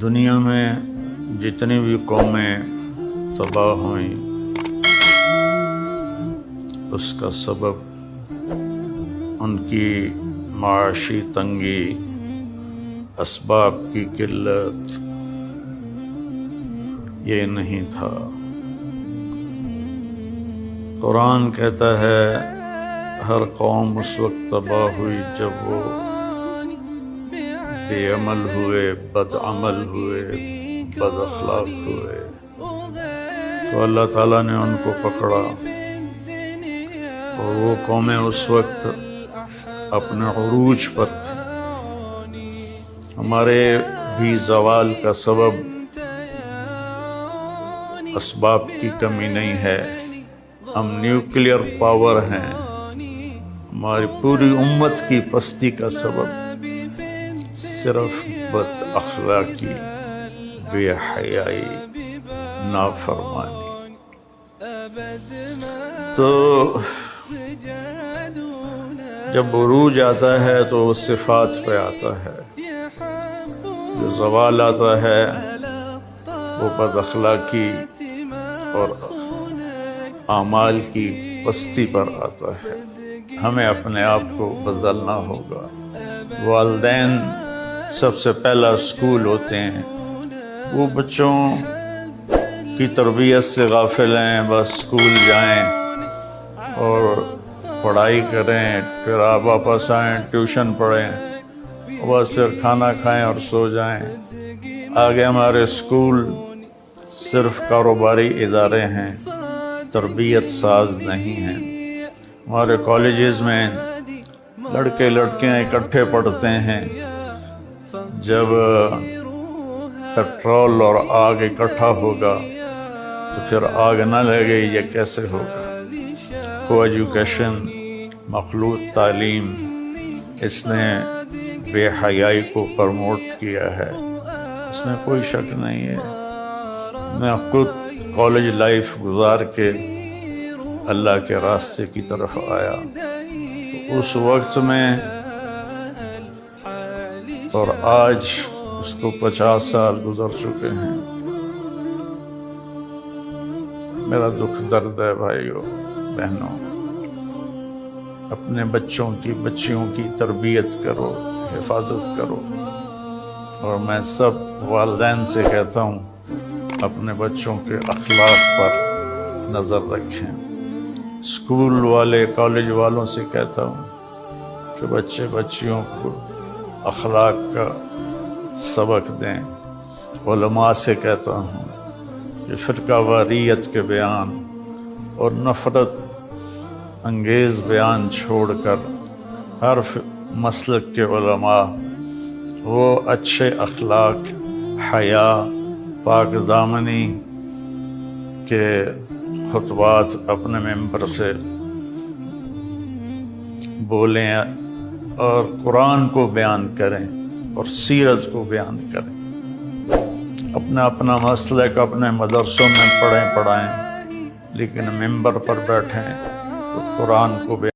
دنیا میں جتنی بھی قومیں تباہ ہوئیں اس کا سبب ان کی معاشی تنگی، اسباب کی قلت یہ نہیں تھا۔ قرآن کہتا ہے ہر قوم اس وقت تباہ ہوئی جب وہ بے عمل ہوئے، بد عمل ہوئے، بد اخلاق ہوئے، تو اللہ تعالیٰ نے ان کو پکڑا، اور وہ قومیں اس وقت اپنے عروج پر تھی۔ ہمارے بھی زوال کا سبب اسباب کی کمی نہیں ہے، ہم نیوکلیئر پاور ہیں۔ ہماری پوری امت کی پستی کا سبب صرف بد اخلاقی، بے حیائی، نافرمانی۔ تو جب عروج آتا ہے تو وہ صفات پہ آتا ہے، جو زوال آتا ہے وہ بد اخلاقی اور اعمال کی پستی پر آتا ہے۔ ہمیں اپنے آپ کو بدلنا ہوگا۔ والدین سب سے پہلا اسکول ہوتے ہیں، وہ بچوں کی تربیت سے غافل ہیں، بس اسکول جائیں اور پڑھائی کریں، پھر آپ واپس آئیں، ٹیوشن پڑھیں، بس پھر کھانا کھائیں اور سو جائیں۔ آگے ہمارے اسکول صرف کاروباری ادارے ہیں، تربیت ساز نہیں ہیں۔ ہمارے کالجز میں لڑکے لڑکیاں اکٹھے پڑھتے ہیں، جب پیٹرول اور آگ اکٹھا ہوگا تو پھر آگ نہ لگے، یہ کیسے ہوگا؟ کو ایجوکیشن، مخلوط تعلیم، اس نے بے حیائی کو پروموٹ کیا ہے، اس میں کوئی شک نہیں ہے۔ میں خود کالج لائف گزار کے اللہ کے راستے کی طرف آیا، اس وقت میں اور آج اس کو 50 سال گزر چکے ہیں۔ میرا دکھ درد ہے بھائیوں بہنوں، اپنے بچوں کی بچیوں کی تربیت کرو، حفاظت کرو، اور میں سب والدین سے کہتا ہوں اپنے بچوں کے اخلاق پر نظر رکھیں۔ اسکول والے، کالج والوں سے کہتا ہوں کہ بچے بچیوں کو اخلاق کا سبق دیں۔ علماء سے کہتا ہوں کہ فرقہ واریت کے بیان اور نفرت انگیز بیان چھوڑ کر ہر مسلک کے علماء وہ اچھے اخلاق، حیا، پاک دامنی کے خطبات اپنے ممبر سے بولیں اور قرآن کو بیان کریں اور سیرت کو بیان کریں۔ اپنا اپنا مسلک اپنے مدرسوں میں پڑھائیں، لیکن ممبر پر بیٹھیں تو قرآن کو بیان